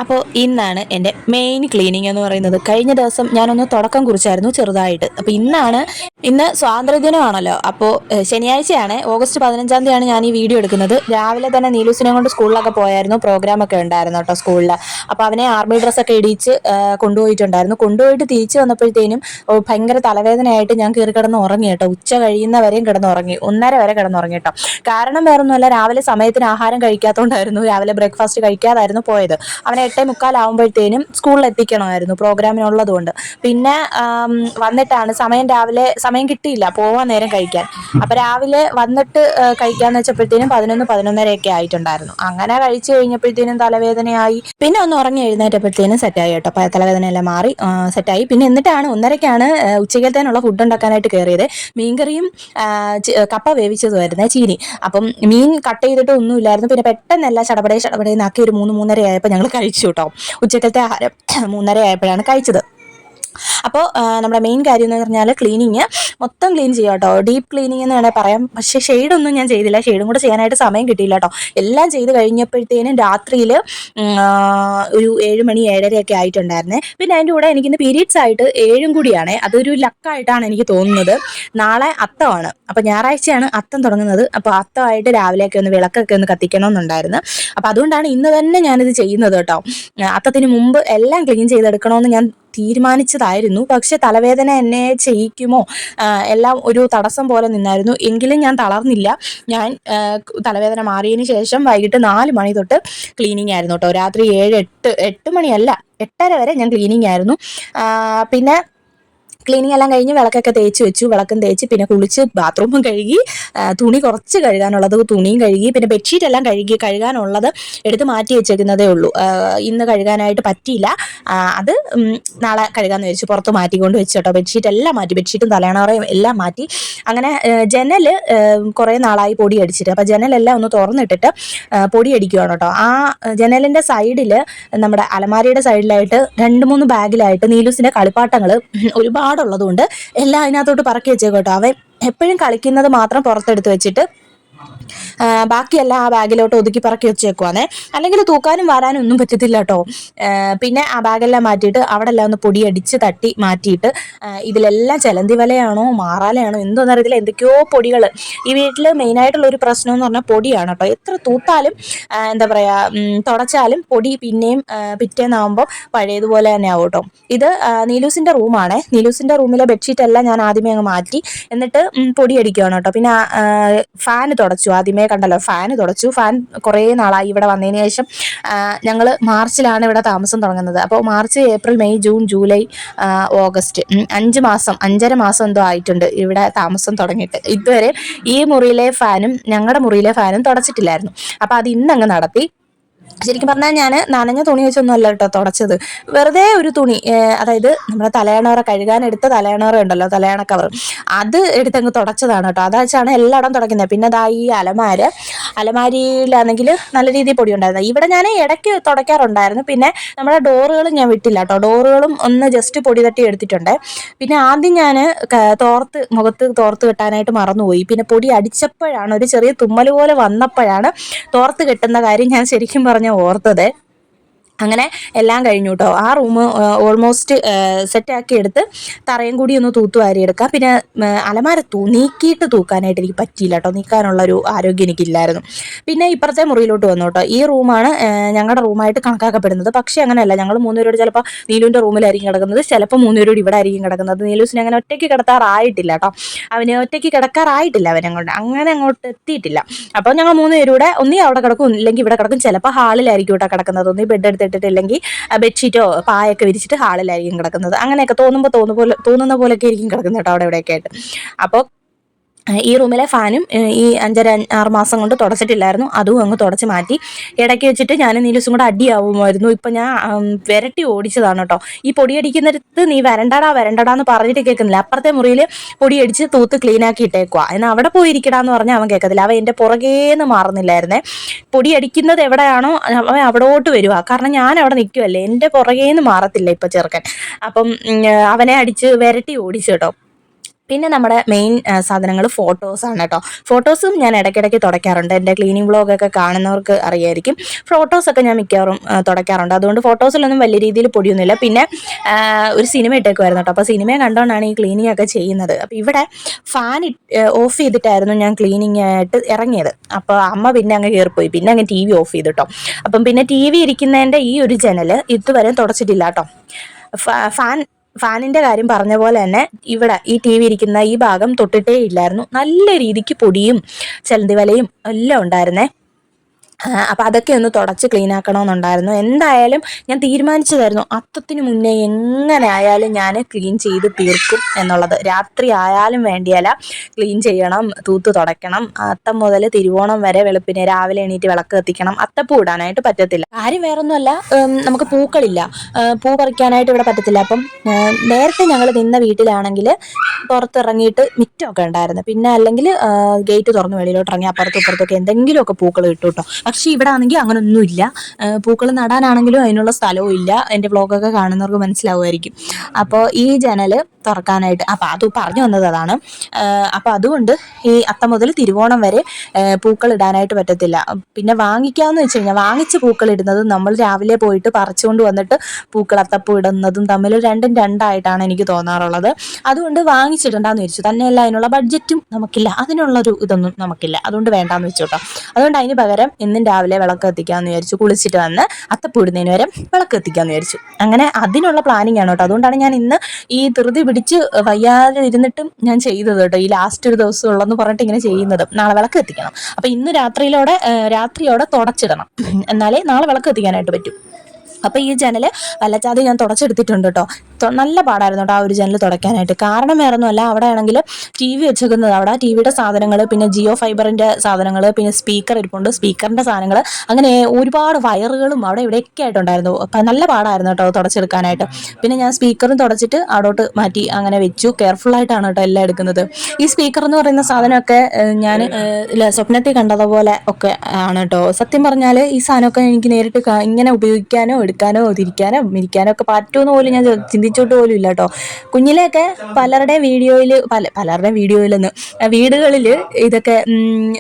അപ്പോൾ ഇന്നാണ് എൻ്റെ മെയിൻ ക്ലീനിങ് എന്ന് പറയുന്നത്. കഴിഞ്ഞ ദിവസം ഞാനൊന്ന് തുടക്കം കുറിച്ചായിരുന്നു ചെറുതായിട്ട്. അപ്പോൾ ഇന്ന് സ്വാതന്ത്ര്യദിനമാണല്ലോ. അപ്പോൾ ശനിയാഴ്ചയാണ്, ഓഗസ്റ്റ് 15 തീയതിയാണ് ഞാൻ ഈ വീഡിയോ എടുക്കുന്നത്. രാവിലെ തന്നെ നീലൂസിനെ കൊണ്ട് സ്കൂളിലൊക്കെ പോയായിരുന്നു, പ്രോഗ്രാമൊക്കെ ഉണ്ടായിരുന്നു കേട്ടോ സ്കൂളിൽ. അപ്പോൾ അവനെ ആർമി ഡ്രസ്സൊക്കെ ഇടിച്ച് കൊണ്ടുപോയിട്ടുണ്ടായിരുന്നു. കൊണ്ടുപോയിട്ട് തിരിച്ച് വന്നപ്പോഴത്തേനും ഭയങ്കര തലവേദനയായിട്ട് ഞാൻ കയറി കിടന്ന് ഉറങ്ങി കേട്ടോ. ഉച്ച കഴിയുന്നവരെയും കിടന്നുറങ്ങി, 1:30 വരെ കിടന്നുറങ്ങി കേട്ടോ. കാരണം വേറൊന്നുമല്ല, രാവിലെ സമയത്തിന് ആഹാരം കഴിക്കാത്തതുകൊണ്ടായിരുന്നു. രാവിലെ ബ്രേക്ക്ഫാസ്റ്റ് കഴിക്കാതായിരുന്നു പോയത്. അവനെ 8:45 ആകുമ്പോഴത്തേനും സ്കൂളിൽ എത്തിക്കണമായിരുന്നു, പ്രോഗ്രാമിനുള്ളതുകൊണ്ട്. പിന്നെ വന്നിട്ടാണ് സമയം കിട്ടിയില്ല പോവാൻ നേരം കഴിക്കാൻ. അപ്പം രാവിലെ വന്നിട്ട് കഴിക്കാന്ന് വെച്ചപ്പോഴത്തേനും 11-11:30 ആയിട്ടുണ്ടായിരുന്നു. അങ്ങനെ കഴിച്ചു കഴിഞ്ഞപ്പോഴത്തേനും തലവേദനയായി. പിന്നെ ഒന്ന് ഉറങ്ങി എഴുന്നേറ്റപ്പോഴത്തേനും സെറ്റായി കേട്ടോ. തലവേദനയെല്ലാം മാറി സെറ്റായി. പിന്നെ എന്നിട്ടാണ് 1:30-ക്കാണ് ഉച്ചക്കത്തേനുള്ള ഫുഡ് ഉണ്ടാക്കാനായിട്ട് കയറിയത്. മീൻകറിയും കപ്പ വേവിച്ചതുമായിരുന്നേ, ചീനി. അപ്പം മീൻ കട്ട് ചെയ്തിട്ട് ഒന്നുമില്ലായിരുന്നു. പിന്നെ പെട്ടെന്ന് എല്ലാം ചടപടേന്നാക്കി ഒരു 3-3:30 ആയപ്പോൾ ഞങ്ങൾ കഴിച്ചു കേട്ടോ. ഉച്ചക്കത്തെ ആഹാരം 3:30 ആയപ്പോഴാണ് കഴിച്ചത്. അപ്പോൾ നമ്മുടെ മെയിൻ കാര്യം എന്ന് പറഞ്ഞാൽ ക്ലീനിങ് മൊത്തം ക്ലീൻ ചെയ്യുക കേട്ടോ. ഡീപ്പ് ക്ലീനിങ് എന്ന് വേണേൽ പറയാം. പക്ഷേ ഷെയ്ഡൊന്നും ഞാൻ ചെയ്തില്ല, ഷെയ്ഡും കൂടെ ചെയ്യാനായിട്ട് സമയം കിട്ടിയില്ല കേട്ടോ. എല്ലാം ചെയ്ത് കഴിഞ്ഞപ്പോഴത്തേനും രാത്രിയിൽ ഒരു 7 മണി 7:30 ആയിട്ടുണ്ടായിരുന്നേ. പിന്നെ അതിൻ്റെ കൂടെ എനിക്കിന്ന് പീരീഡ്സ് ആയിട്ട് 7 കൂടിയാണേ. അതൊരു ലക്കായിട്ടാണ് എനിക്ക് തോന്നുന്നത്. നാളെ അത്തമാണ്, അപ്പോൾ ഞായറാഴ്ചയാണ് അത്തം തുടങ്ങുന്നത്. അപ്പോൾ അത്തമായിട്ട് രാവിലെയൊക്കെ ഒന്ന് വിളക്കൊക്കെ ഒന്ന് കത്തിക്കണമെന്നുണ്ടായിരുന്നു. അപ്പോൾ അതുകൊണ്ടാണ് ഇന്ന് തന്നെ ഞാനിത് ചെയ്യുന്നത് കേട്ടോ. അത്തത്തിന് മുമ്പ് എല്ലാം ക്ലീൻ ചെയ്തെടുക്കണമെന്ന് ഞാൻ തീരുമാനിച്ചതായിരുന്നു. പക്ഷെ തലവേദന എന്നെ ചെയ്യിക്കുമോ, എല്ലാം ഒരു തടസ്സം പോലെ നിന്നായിരുന്നു. എങ്കിലും ഞാൻ തളർന്നില്ല. ഞാൻ തലവേദന മാറിയതിന് ശേഷം വൈകിട്ട് 4 മണി തൊട്ട് ക്ലീനിങ് ആയിരുന്നു കേട്ടോ. രാത്രി 8 മണിയല്ല, 8:30 വരെ ഞാൻ ക്ലീനിങ് ആയിരുന്നു. പിന്നെ ക്ലീനിങ് എല്ലാം കഴിഞ്ഞ് വിളക്കൊക്കെ തേച്ച് വെച്ചു. വിളക്കും തേച്ച് പിന്നെ കുളിച്ച് ബാത്റൂമും കഴുകി, തുണി കുറച്ച് കഴുകാനുള്ളത് തുണിയും കഴുകി, പിന്നെ ബെഡ്ഷീറ്റ് എല്ലാം കഴുകാനുള്ളത് എടുത്ത് മാറ്റി വെച്ചേക്കുന്നതേ ഉള്ളൂ. ഇന്ന് കഴുകാനായിട്ട് പറ്റിയില്ല. അത് നാളെ കഴുകാമെന്ന് വെച്ചു. പുറത്ത് മാറ്റിക്കൊണ്ട് വെച്ചു കേട്ടോ. ബെഡ്ഷീറ്റ് എല്ലാം മാറ്റി, ബെഡ്ഷീറ്റും തലയണറയും എല്ലാം മാറ്റി. അങ്ങനെ ജനൽ കുറേ നാളായി പൊടി അടിച്ചിട്ട്, അപ്പോൾ ജനലെല്ലാം ഒന്ന് തുറന്നിട്ടിട്ട് പൊടി അടിക്കുകയാണ് കേട്ടോ. ആ ജനലിൻ്റെ സൈഡിൽ, നമ്മുടെ അലമാരിയുടെ സൈഡിലായിട്ട് 2-3 ബാഗിലായിട്ട് നീലൂസിൻ്റെ കളിപ്പാട്ടങ്ങൾ ഒരുപാടുള്ളതുകൊണ്ട് എല്ലാം അതിനകത്തോട്ട് പറക്കി വെച്ചേക്കും കേട്ടോ. അവൻ എപ്പോഴും കളിക്കുന്നത് മാത്രം പുറത്തെടുത്ത് വെച്ചിട്ട് ബാക്കിയെല്ലാം ആ ബാഗിലോട്ട് ഒതുക്കി പറക്കി വെച്ചേക്കുവാന്നേ. അല്ലെങ്കിൽ തൂക്കാനും വാരാനും ഒന്നും പറ്റത്തില്ല കേട്ടോ. പിന്നെ ആ ബാഗെല്ലാം മാറ്റിയിട്ട് അവിടെ എല്ലാം ഒന്ന് പൊടിയടിച്ച് തട്ടി മാറ്റിയിട്ട്, ഇതിലെല്ലാം ചെലന്തി വലയാണോ മാറാലയാണോ എന്തോന്നും അറിയത്തില്ല, എന്തൊക്കെയോ പൊടികൾ. ഈ വീട്ടിൽ മെയിനായിട്ടുള്ള ഒരു പ്രശ്നം എന്ന് പറഞ്ഞാൽ പൊടിയാണ് കേട്ടോ. എത്ര തൂത്താലും എന്താ പറയുക, തുടച്ചാലും പൊടി പിന്നെയും പിറ്റേന്നാകുമ്പോൾ പഴയതുപോലെ തന്നെ ആവും കേട്ടോ. ഇത് നീലൂസിൻ്റെ റൂമാണേ. നീലൂസിൻ്റെ റൂമിലെ ബെഡ്ഷീറ്റ് എല്ലാം ഞാൻ ആദ്യമേ അങ്ങ് മാറ്റി, എന്നിട്ട് പൊടി അടിക്കുകയാണ് കേട്ടോ. പിന്നെ ഫാൻ തുടച്ചു. ആദ്യമേ കണ്ടല്ലോ, ഫാൻ തുടച്ചു. ഫാൻ കുറേ നാളായി ഇവിടെ വന്നതിന് ശേഷം. ഞങ്ങൾ മാർച്ചിലാണ് ഇവിടെ താമസം തുടങ്ങുന്നത്. അപ്പോൾ March, April, May, June, July, August 5 മാസം എന്തോ ആയിട്ടുണ്ട് ഇവിടെ താമസം തുടങ്ങിയിട്ട്. ഇതുവരെ ഈ മുറിയിലെ ഫാനും ഞങ്ങളുടെ മുറിയിലെ ഫാനും തുടച്ചിട്ടില്ലായിരുന്നു. അപ്പോൾ അത് ഇന്നങ്ങ് നടത്തി. ശരിക്കും പറഞ്ഞാൽ ഞാൻ നനഞ്ഞ തുണി വെച്ചൊന്നും അല്ല കേട്ടോ തുടച്ചത്. വെറുതെ ഒരു തുണി, അതായത് നമ്മുടെ തലയണോറ കഴുകാനെടുത്ത തലയണോറ ഉണ്ടല്ലോ, തലയണ കവർ, അത് എടുത്തങ്ങ് തുടച്ചതാണ് കേട്ടോ. അത് വെച്ചാണ് എല്ലായിടം തുടയ്ക്കുന്നത്. പിന്നെ അതാ ഈ അലമാരിയിലാണെങ്കിൽ നല്ല രീതിയിൽ പൊടി ഉണ്ടായിരുന്നു. ഇവിടെ ഞാൻ ഇടയ്ക്ക് തുടയ്ക്കാറുണ്ടായിരുന്നു. പിന്നെ നമ്മുടെ ഡോറുകളും ഞാൻ വിട്ടില്ല കേട്ടോ. ഡോറുകളും ഒന്ന് ജസ്റ്റ് പൊടി തട്ടി എടുത്തിട്ടുണ്ട്. പിന്നെ ആദ്യം ഞാൻ മുഖത്ത് തോർത്ത് കെട്ടാനായിട്ട് മറന്നുപോയി. പിന്നെ പൊടി അടിച്ചപ്പോഴാണ്, ഒരു ചെറിയ തുമ്മൽ പോലെ വന്നപ്പോഴാണ് തോർത്ത് കെട്ടുന്ന കാര്യം ഞാൻ ശരിക്കും പറഞ്ഞ ഓർത്തത്. അങ്ങനെ എല്ലാം കഴിഞ്ഞു കേട്ടോ. ആ റൂം ഓൾമോസ്റ്റ് സെറ്റാക്കി എടുത്ത് തറയും കൂടി ഒന്ന് തൂത്തു വാരിയെടുക്കാം. പിന്നെ അലമാര നീക്കിയിട്ട് തൂക്കാനായിട്ട് എനിക്ക് പറ്റിയില്ല കേട്ടോ. നീക്കാനുള്ളൊരു ആരോഗ്യം എനിക്കില്ലായിരുന്നു. പിന്നെ ഇപ്പുറത്തെ മുറിയിലോട്ട് വന്നു കേട്ടോ. ഈ റൂമാണ് ഞങ്ങളുടെ റൂമായിട്ട് കണക്കാക്കപ്പെടുന്നത്. പക്ഷേ അങ്ങനെയല്ല, ഞങ്ങൾ 3 പേരോട് ചിലപ്പോൾ നീലുവിൻ്റെ റൂമിലായിരിക്കും കിടക്കുന്നത്, ചിലപ്പോൾ 3 പേരോട് ഇവിടെ ആയിരിക്കും കിടക്കുന്നത്. നീലൂസിനെ അങ്ങനെ ഒറ്റയ്ക്ക് കിടത്താറായിട്ടില്ല കേട്ടോ. അവന് ഒറ്റയ്ക്ക് കിടക്കാറായിട്ടില്ല, അവനങ്ങോട്ട് അങ്ങനെ അങ്ങോട്ട് എത്തിയിട്ടില്ല. അപ്പോൾ ഞങ്ങൾ 3 പേരൂടെ ഒന്നീ അവിടെ കിടക്കും, ഇല്ലെങ്കിൽ ഇവിടെ കിടക്കും. ചിലപ്പോൾ ഹാളിലായിരിക്കും കേട്ടോ കിടക്കുന്നത്. ഒന്നീ ബെഡ് എടുത്തിട്ടില്ലെങ്കിൽ ബെഡ്ഷീറ്റോ പായൊക്കെ വിരിച്ചിട്ട് ഹാളിലായിരിക്കും കിടക്കുന്നത്. അങ്ങനെയൊക്കെ തോന്നുന്ന പോലെയൊക്കെ ആയിരിക്കും കിടക്കുന്നത് കേട്ടോ അവിടെ ഇവിടെയൊക്കെ ആയിട്ട്. അപ്പോൾ ഈ റൂമിലെ ഫാനും ഈ 5-6 മാസം കൊണ്ട് തുടച്ചിട്ടില്ലായിരുന്നു. അതും അങ്ങ് തുടച്ച് മാറ്റി. ഇടയ്ക്ക് വെച്ചിട്ട് ഞാൻ നീലൂസും കൂടെ അടിയാവുമായിരുന്നു. ഇപ്പം ഞാൻ വിരട്ടി ഓടിച്ചതാണ് കേട്ടോ. ഈ പൊടിയടിക്കുന്നിടത്ത് നീ വരണ്ടടാന്ന് പറഞ്ഞിട്ട് കേൾക്കുന്നില്ല. അപ്പുറത്തെ മുറിയിൽ പൊടിയടിച്ച് തൂത്ത് ക്ലീനാക്കി ഇട്ടേക്കുക. എന്നാൽ അവിടെ പോയിരിക്കടാന്ന് പറഞ്ഞാൽ അവൻ കേൾക്കത്തില്ല. അവൻ എൻ്റെ പുറകേന്ന് മാറുന്നില്ലായിരുന്നേ. പൊടിയടിക്കുന്നത് എവിടെയാണോ അവൻ അവിടോട്ട് വരുക. കാരണം ഞാൻ അവിടെ നിൽക്കുമല്ലേ, എൻ്റെ പുറകേന്ന് മാറത്തില്ല ഇപ്പം ചെറുക്കൻ. അപ്പം അവനെ അടിച്ച് വിരട്ടി ഓടിച്ചു കേട്ടോ. പിന്നെ നമ്മുടെ മെയിൻ സാധനങ്ങൾ ഫോട്ടോസാണ് കേട്ടോ. ഫോട്ടോസും ഞാൻ ഇടയ്ക്കിടയ്ക്ക് തുടയ്ക്കാറുണ്ട്. എൻ്റെ ക്ലീനിങ് വ്ളോഗൊക്കെ കാണുന്നവർക്ക് അറിയായിരിക്കും. ഫോട്ടോസൊക്കെ ഞാൻ മിക്കവാറും തുടയ്ക്കാറുണ്ട്. അതുകൊണ്ട് ഫോട്ടോസിലൊന്നും വലിയ രീതിയിൽ പൊടിയൊന്നുമില്ല. പിന്നെ ഒരു സിനിമ ഇട്ടേക്കുമായിരുന്നു കേട്ടോ. അപ്പോൾ സിനിമയെ കണ്ടുകൊണ്ടാണ് ഈ ക്ലീനിങ് ഒക്കെ ചെയ്യുന്നത്. അപ്പോൾ ഇവിടെ ഫാൻ ഓഫ് ചെയ്തിട്ടായിരുന്നു ഞാൻ ക്ലീനിങ് ആയിട്ട് ഇറങ്ങിയത്. അപ്പോൾ അമ്മ പിന്നെ അങ്ങ് കയറിപ്പോയി. പിന്നെ അങ്ങ് TV ഓഫ് ചെയ്തു കേട്ടോ. അപ്പം പിന്നെ TV ഇരിക്കുന്നതിൻ്റെ ഈ ഒരു ജനൽ ഇതുവരെ തുടച്ചിട്ടില്ല കേട്ടോ. ഫാനിന്റെ കാര്യം പറഞ്ഞ പോലെ തന്നെ ഇവിടെ ഈ TV ഇരിക്കുന്ന ഈ ഭാഗം തൊട്ടിട്ടേ ഇല്ലായിരുന്നു. നല്ല രീതിക്ക് പൊടിയും ചെലന്തി വലയും എല്ലാം ഉണ്ടായിരുന്നേ. അപ്പം അതൊക്കെ ഒന്ന് തുടച്ച് ക്ലീൻ ആക്കണമെന്നുണ്ടായിരുന്നു. എന്തായാലും ഞാൻ തീരുമാനിച്ചതായിരുന്നു അത്തത്തിന് മുന്നേ എങ്ങനെ ആയാലും ഞാൻ ക്ലീൻ ചെയ്ത് തീർക്കും എന്നുള്ളത്. രാത്രി ആയാലും വേണ്ടിയല്ല, ക്ലീൻ ചെയ്യണം, തൂത്ത് തുടയ്ക്കണം. അത്തം മുതൽ തിരുവോണം വരെ വെളുപ്പിനെ രാവിലെ എണീറ്റ് വിളക്ക് കത്തിക്കണം. അത്തപ്പൂ ഇടാനായിട്ട് പറ്റത്തില്ല. കാര്യം വേറൊന്നുമല്ല, നമുക്ക് പൂക്കളില്ല, പൂ പറിക്കാനായിട്ട് ഇവിടെ പറ്റത്തില്ല. അപ്പം നേരത്തെ ഞങ്ങൾ നിന്ന വീട്ടിലാണെങ്കിൽ പുറത്തിറങ്ങിയിട്ട് മിറ്റമൊക്കെ ഉണ്ടായിരുന്നു. പിന്നെ അല്ലെങ്കിൽ ഗേറ്റ് തുറന്ന് വെളിയിലോട്ട് ഇറങ്ങി അപ്പുറത്തും ഇപ്പുറത്തൊക്കെ എന്തെങ്കിലുമൊക്കെ പൂക്കൾ ഇട്ടു കേട്ടോ. പക്ഷേ ഇവിടെ ആണെങ്കിൽ അങ്ങനൊന്നുമില്ല. പൂക്കൾ നടാനാണെങ്കിലും അതിനുള്ള സ്ഥലവും ഇല്ല. എൻ്റെ വ്ളോഗൊക്കെ കാണുന്നവർക്ക് മനസ്സിലാവുമായിരിക്കും. അപ്പോൾ ഈ ജനൽ തുറക്കാനായിട്ട് അത് പറഞ്ഞു വന്നത് അതാണ്. അപ്പോൾ അതുകൊണ്ട് ഈ അത്തം മുതൽ തിരുവോണം വരെ പൂക്കൾ ഇടാനായിട്ട് പറ്റത്തില്ല. പിന്നെ വാങ്ങിക്കാമെന്ന് വെച്ച് കഴിഞ്ഞാൽ വാങ്ങിച്ച് പൂക്കൾ ഇടുന്നതും നമ്മൾ രാവിലെ പോയിട്ട് പറിച്ചുകൊണ്ട് വന്നിട്ട് അത്തപ്പൂ ഇടുന്നതും തമ്മിൽ രണ്ടും രണ്ടായിട്ടാണ് എനിക്ക് തോന്നാറുള്ളത്. അതുകൊണ്ട് വാങ്ങിച്ചിടണ്ടെന്ന് വെച്ചു. തന്നെയല്ല അതിനുള്ള ബഡ്ജറ്റും നമുക്കില്ല, അതിനുള്ളൊരു ഇതൊന്നും നമുക്കില്ല. അതുകൊണ്ട് വേണ്ടാന്ന് വെച്ചു കേട്ടോ. അതുകൊണ്ട് അതിന് പകരം ഇന്നും രാവിലെ വിളക്ക് കത്തിക്കാമെന്ന് വിചാരിച്ചു. കുളിച്ചിട്ട് വന്ന് അത്തപ്പൂ ഇടുന്നതിന് വരെ വിളക്ക് കത്തിക്കാമെന്ന് വിചാരിച്ചു. അങ്ങനെ അതിനുള്ള പ്ലാനിങ് ആണ് കേട്ടോ. അതുകൊണ്ടാണ് ഞാൻ ഇന്ന് ഈ ധൃതി പിടിച്ച് വയ്യാതെ ഇരുന്നിട്ടും ഞാൻ ചെയ്തത് കേട്ടോ. ഈ ലാസ്റ്റ് ഒരു ദിവസം ഉള്ളെന്ന് പറഞ്ഞിട്ട് ഇങ്ങനെ ചെയ്യുന്നത്. നാളെ വിളക്ക് കത്തിക്കണം. അപ്പം ഇന്ന് രാത്രിയോടെ തുടച്ചിടണം, എന്നാലേ നാളെ വിളക്ക് കത്തിക്കാനായിട്ട് പറ്റും. അപ്പോൾ ഈ ജനൽ വല്ലച്ചാതെ ഞാൻ തുടച്ചെടുത്തിട്ടുണ്ട് കേട്ടോ. നല്ല പാടായിരുന്നു കേട്ടോ ആ ഒരു ജനൽ തുടയ്ക്കാനായിട്ട്. കാരണം വേറൊന്നുമല്ല, അവിടെ ആണെങ്കിൽ TV വെച്ചേക്കുന്നത്, അവിടെ TVയുടെ സാധനങ്ങൾ, പിന്നെ ജിയോ ഫൈബറിൻ്റെ സാധനങ്ങൾ, പിന്നെ സ്പീക്കർ ഇരിപ്പുണ്ട്, സ്പീക്കറിൻ്റെ സാധനങ്ങൾ, അങ്ങനെ ഒരുപാട് വയറുകളും അവിടെ ഇവിടെയൊക്കെ ആയിട്ടുണ്ടായിരുന്നു. അപ്പം നല്ല പാടായിരുന്നു കേട്ടോ തുടച്ചെടുക്കാനായിട്ട്. പിന്നെ ഞാൻ സ്പീക്കറും തുടച്ചിട്ട് അവിടോട്ട് മാറ്റി അങ്ങനെ വെച്ചു. കെയർഫുള്ളായിട്ടാണ് കേട്ടോ എല്ലാം എടുക്കുന്നത്. ഈ സ്പീക്കർ എന്ന് പറയുന്ന സാധനമൊക്കെ ഞാൻ സ്വപ്നത്തിൽ കണ്ടതുപോലെ ഒക്കെ ആണ് കേട്ടോ. സത്യം പറഞ്ഞാൽ ഈ സാധനമൊക്കെ എനിക്ക് നേരിട്ട് ഇങ്ങനെ ഉപയോഗിക്കാനോ എടുക്കാനോ തിരിക്കാനോ ഇരിക്കാനോ ഒക്കെ പറ്റുമെന്ന് പോലും ഞാൻ ചിന്തിച്ചോട്ട് പോലും ഇല്ല കേട്ടോ. കുഞ്ഞിലെയൊക്കെ പലരുടെയും വീഡിയോയിലെന്ന് വീടുകളിൽ ഇതൊക്കെ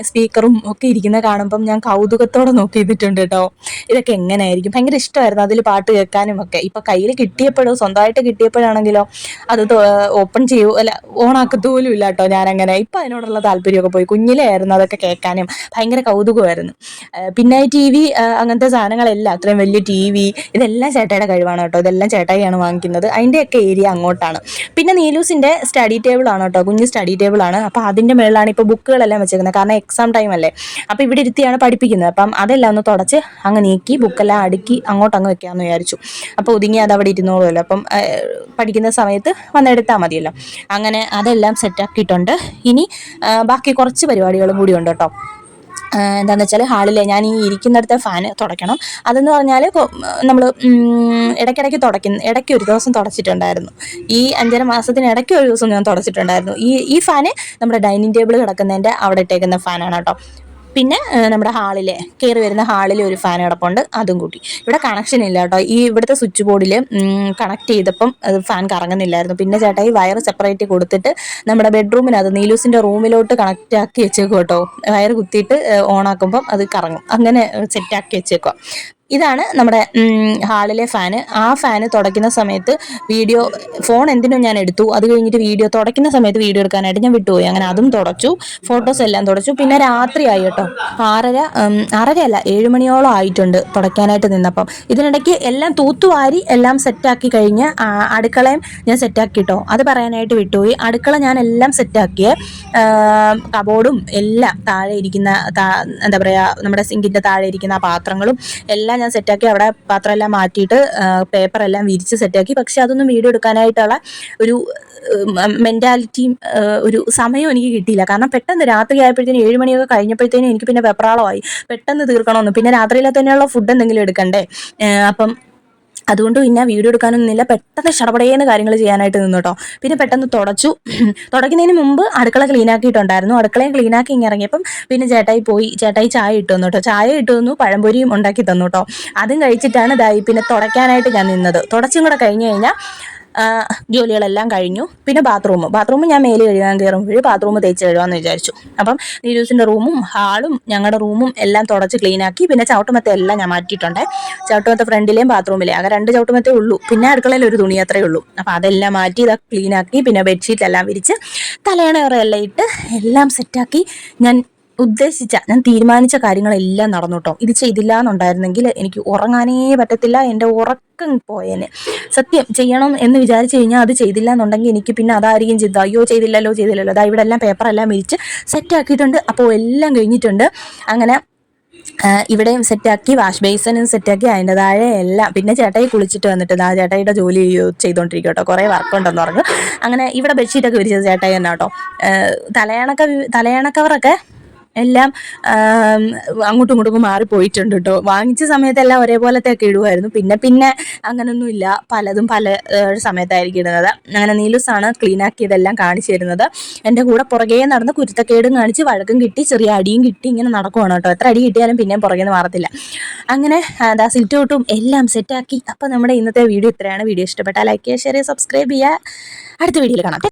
സ്പീക്കറും ഒക്കെ ഇരിക്കുന്ന കാണുമ്പം ഞാൻ കൗതുകത്തോടെ നോക്കിയിട്ടുണ്ട് കേട്ടോ. ഇതൊക്കെ എങ്ങനെയായിരിക്കും, ഭയങ്കര ഇഷ്ടമായിരുന്നു അതിൽ പാട്ട് കേൾക്കാനും ഒക്കെ. ഇപ്പം കയ്യിൽ കിട്ടിയപ്പോഴും സ്വന്തമായിട്ട് കിട്ടിയപ്പോഴാണെങ്കിലോ അത് ഓണാക്കത്ത് പോലും ഇല്ല കേട്ടോ ഞാനങ്ങനെ. ഇപ്പം അതിനോടുള്ള താല്പര്യമൊക്കെ പോയി. കുഞ്ഞിലേ ആയിരുന്നു അതൊക്കെ കേൾക്കാനും ഭയങ്കര കൗതുകമായിരുന്നു. പിന്നെ TV അങ്ങനത്തെ സാധനങ്ങളെല്ലാം, അത്രയും വലിയ TV, ഇതെല്ലാം ചേട്ടായിയുടെ കഴിവാണ് കേട്ടോ. ഇതെല്ലാം ചേട്ടായിയാണ് വാങ്ങിക്കുന്നത്. അതിൻ്റെയൊക്കെ ഏരിയ അങ്ങോട്ടാണ്. പിന്നെ നീലൂസിൻ്റെ സ്റ്റഡി ടേബിളാണ് കേട്ടോ, കുഞ്ഞ് സ്റ്റഡി ടേബിളാണ്. അപ്പോൾ അതിൻ്റെ മുകളിലാണ് ഇപ്പോൾ ബുക്കുകളെല്ലാം വെച്ചേക്കുന്നത്. കാരണം എക്സാം ടൈം അല്ലേ. അപ്പോൾ ഇവിടെ ഇരുത്തിയാണ് പഠിപ്പിക്കുന്നത്. അപ്പം അതെല്ലാം ഒന്ന് തുടച്ച് അങ്ങ് നീക്കി ബുക്കെല്ലാം അടുക്കി അങ്ങ് വെക്കാമെന്ന് വിചാരിച്ചു. അപ്പോൾ ഒതുങ്ങി അത് അവിടെ ഇരുന്നോളുമല്ലോ. അപ്പം പഠിക്കുന്ന സമയത്ത് വന്നെടുത്താൽ മതിയല്ലോ. അങ്ങനെ അതെല്ലാം സെറ്റാക്കിയിട്ടുണ്ട്. ഇനി ബാക്കി കുറച്ച് പരിപാടികളും കൂടി ഉണ്ട് കേട്ടോ. എന്താണെന്ന് വെച്ചാൽ ഹാളിലെ ഞാൻ ഈ ഇരിക്കുന്നിടത്തെ ഫാന് തുടയ്ക്കണം. അതെന്ന് പറഞ്ഞാൽ ഇപ്പോൾ നമ്മൾ ഇടയ്ക്ക് ഒരു ദിവസം തുടച്ചിട്ടുണ്ടായിരുന്നു. ഈ 5.5 മാസത്തിന് ഇടയ്ക്ക് ഒരു ദിവസം ഞാൻ തുടച്ചിട്ടുണ്ടായിരുന്നു. ഈ ഫാന് നമ്മുടെ ഡൈനിങ് ടേബിൾ കിടക്കുന്നതിൻ്റെ അവിടെ ഇട്ടേക്കുന്ന ഫാനാണ് കേട്ടോ. പിന്നെ നമ്മുടെ ഹാളിലെ കയറി വരുന്ന ഹാളിൽ ഒരു ഫാൻ കിടപ്പുണ്ട്, അതും കൂട്ടി. ഇവിടെ കണക്ഷൻ ഇല്ല കേട്ടോ. ഈ ഇവിടുത്തെ സ്വിച്ച് ബോർഡിൽ കണക്ട് ചെയ്തപ്പം അത് ഫാൻ കറങ്ങുന്നില്ലായിരുന്നു. പിന്നെ ചേട്ടാ ഈ വയർ സെപ്പറേറ്റ് കൊടുത്തിട്ട് നമ്മുടെ ബെഡ്റൂമിനകത്ത് നീലൂസിൻ്റെ റൂമിലോട്ട് കണക്റ്റ് ആക്കി വെച്ചേക്കും കേട്ടോ. വയർ കുത്തിയിട്ട് ഓണാക്കുമ്പം അത് കറങ്ങും. അങ്ങനെ സെറ്റാക്കി വെച്ചേക്കുക. ഇതാണ് നമ്മുടെ ഹാളിലെ ഫാന്. ആ ഫാന് തുടയ്ക്കുന്ന സമയത്ത് ഫോൺ എന്തിനോ ഞാൻ എടുത്തു. അത് കഴിഞ്ഞിട്ട് തുടയ്ക്കുന്ന സമയത്ത് വീഡിയോ എടുക്കാനായിട്ട് ഞാൻ വിട്ടുപോയി. അങ്ങനെ അതും തുടച്ചു, ഫോട്ടോസ് എല്ലാം തുടച്ചു. പിന്നെ രാത്രിയായി കേട്ടോ. 6:30 7 മണിയോളം ആയിട്ടുണ്ട് തുടയ്ക്കാനായിട്ട് നിന്നപ്പം. ഇതിനിടയ്ക്ക് എല്ലാം തൂത്തുവാരി എല്ലാം സെറ്റാക്കി കഴിഞ്ഞ് അടുക്കളയും ഞാൻ സെറ്റാക്കി കേട്ടോ. അത് പറയാനായിട്ട് വിട്ടുപോയി. അടുക്കള ഞാൻ എല്ലാം സെറ്റാക്കിയേ. കബോർഡും എല്ലാം താഴെ ഇരിക്കുന്ന എന്താ പറയുക, നമ്മുടെ സിങ്കിൻ്റെ താഴെ ഇരിക്കുന്ന പാത്രങ്ങളും എല്ലാം ഞാൻ സെറ്റാക്കി. അവിടെ പാത്രമെല്ലാം മാറ്റിയിട്ട് പേപ്പറെല്ലാം വിരിച്ച് സെറ്റാക്കി. പക്ഷെ അതൊന്നും വീഡിയോ എടുക്കാനായിട്ടുള്ള ഒരു മെൻറ്റാലിറ്റിയും ഒരു സമയവും എനിക്ക് കിട്ടിയില്ല. കാരണം പെട്ടെന്ന് രാത്രി ആയപ്പോഴത്തേനും 7 മണിയൊക്കെ കഴിഞ്ഞപ്പോഴത്തേനും എനിക്ക് പിന്നെ വെപ്രാളമായി, പെട്ടെന്ന് തീർക്കണമെന്ന്. പിന്നെ രാത്രിയിലെ തന്നെയുള്ള ഫുഡ് എന്തെങ്കിലും എടുക്കണ്ടേ. അപ്പം അതുകൊണ്ട് പിന്നെ വീഡിയോ എടുക്കാനൊന്നുമില്ല. പെട്ടെന്ന് ഷടപടേന്ന് കാര്യങ്ങൾ ചെയ്യാനായിട്ട് നിന്നു കേട്ടോ. പിന്നെ പെട്ടെന്ന് തുടയ്ക്കുന്നതിന് മുമ്പ് അടുക്കള ക്ലീനാക്കിയിട്ടുണ്ടായിരുന്നു. അടുക്കളയും ക്ലീനാക്കി ഇറങ്ങിയപ്പം പിന്നെ ചേട്ടായി ചായ ഇട്ടു തന്നു കേട്ടോ. ചായ ഇട്ടു തന്നു, പഴംപൊരിയും ഉണ്ടാക്കി തന്നു കേട്ടോ. അതും കഴിച്ചിട്ടാണ് പിന്നെ തുടയ്ക്കാനായിട്ട് ഞാൻ നിന്നത്. തുടച്ചും കൂടെ കഴിഞ്ഞ് കഴിഞ്ഞാൽ ജോലികളെല്ലാം കഴിഞ്ഞു. പിന്നെ ബാത്റൂം ഞാൻ മേല് കഴുകാൻ കയറുമ്പോൾ ബാത്റൂം തേച്ച് കഴുകാമെന്ന് വിചാരിച്ചു. അപ്പം നീരൂസിൻ്റെ റൂമും ഹാളും ഞങ്ങളുടെ റൂമും എല്ലാം തുടച്ച് ക്ലീനാക്കി. പിന്നെ ചവിട്ടുമത്തെ എല്ലാം ഞാൻ മാറ്റിയിട്ടുണ്ട്. ചവിട്ടുമത്തെ ഫ്രണ്ടിലെയും ബാത്റൂമിലെയും ആകെ 2 ചവിട്ടുമത്തേ ഉള്ളൂ. പിന്നെ അടുക്കളയിൽ ഒരു തുണി അത്രയേ ഉള്ളൂ. അപ്പോൾ അതെല്ലാം മാറ്റി ഇതാ ക്ലീനാക്കി. പിന്നെ ബെഡ്ഷീറ്റ് എല്ലാം വിരിച്ച് തലയണയെല്ലാം ഇട്ട് എല്ലാം സെറ്റാക്കി ഞാൻ തീരുമാനിച്ച കാര്യങ്ങളെല്ലാം നടന്നു കേട്ടോ. ഇത് ചെയ്തില്ല എന്നുണ്ടായിരുന്നെങ്കിൽ എനിക്ക് ഉറങ്ങാനേ പറ്റത്തില്ല. എൻ്റെ ഉറക്കം പോയേനെ. സത്യം ചെയ്യണം എന്ന് വിചാരിച്ചു കഴിഞ്ഞാൽ അത് ചെയ്തില്ല എന്നുണ്ടെങ്കിൽ എനിക്ക് പിന്നെ അതായിരിക്കും ചിന്ത, അയ്യോ ചെയ്തില്ലല്ലോ. അതാ ഇവിടെ എല്ലാം പേപ്പറെല്ലാം വിരിച്ച് സെറ്റാക്കിയിട്ടുണ്ട്. അപ്പോൾ എല്ലാം കഴിഞ്ഞിട്ടുണ്ട്. അങ്ങനെ ഇവിടെയും സെറ്റാക്കി, വാഷ് ബേസിനും സെറ്റാക്കി, അതിൻ്റെ താഴെ എല്ലാം. പിന്നെ ചേട്ടായി കുളിച്ചിട്ട് വന്നിട്ട് ചേട്ടായിയുടെ ജോലി ചെയ്തുകൊണ്ടിരിക്കും കേട്ടോ. കുറേ വർക്കുണ്ടെന്ന് പറഞ്ഞു. അങ്ങനെ ഇവിടെ ബെഡ്ഷീറ്റൊക്കെ വിരിച്ചത് ചേട്ടായി തന്നെ കേട്ടോ. തലയണക്കവറൊക്കെ എല്ലാം അങ്ങോട്ടും ഇങ്ങോട്ടും മാറിപ്പോയിട്ടുണ്ട് കേട്ടോ. വാങ്ങിച്ച സമയത്തെല്ലാം ഒരേപോലത്തെയൊക്കെ ഇടുമായിരുന്നു. പിന്നെ അങ്ങനൊന്നുമില്ല, പലതും പല സമയത്തായിരിക്കും ഇടുന്നത്. അങ്ങനെ നീലൂസാണ് ക്ലീനാക്കിയതെല്ലാം കാണിച്ചു തരുന്നത്. എൻ്റെ കൂടെ പുറകെ നടന്ന് കുരുത്തക്കേടും കാണിച്ച് വഴക്കും കിട്ടി, ചെറിയ അടിയും കിട്ടി, ഇങ്ങനെ നടക്കുവാണ് കേട്ടോ. എത്ര അടി കിട്ടിയാലും പിന്നെയും പുറകെ നിന്ന് മാറത്തില്ല. അങ്ങനെ സിറ്റ് ഔട്ടും എല്ലാം സെറ്റാക്കി. അപ്പോൾ നമ്മുടെ ഇന്നത്തെ വീഡിയോ ഇത്രയാണ്. വീഡിയോ ഇഷ്ടപ്പെട്ടാൽ ലൈക്ക് ചെയ്യുക, ഷെയർ ചെയ്യുക, സബ്സ്ക്രൈബ് ചെയ്യുക. അടുത്ത വീഡിയോയിൽ കാണാം.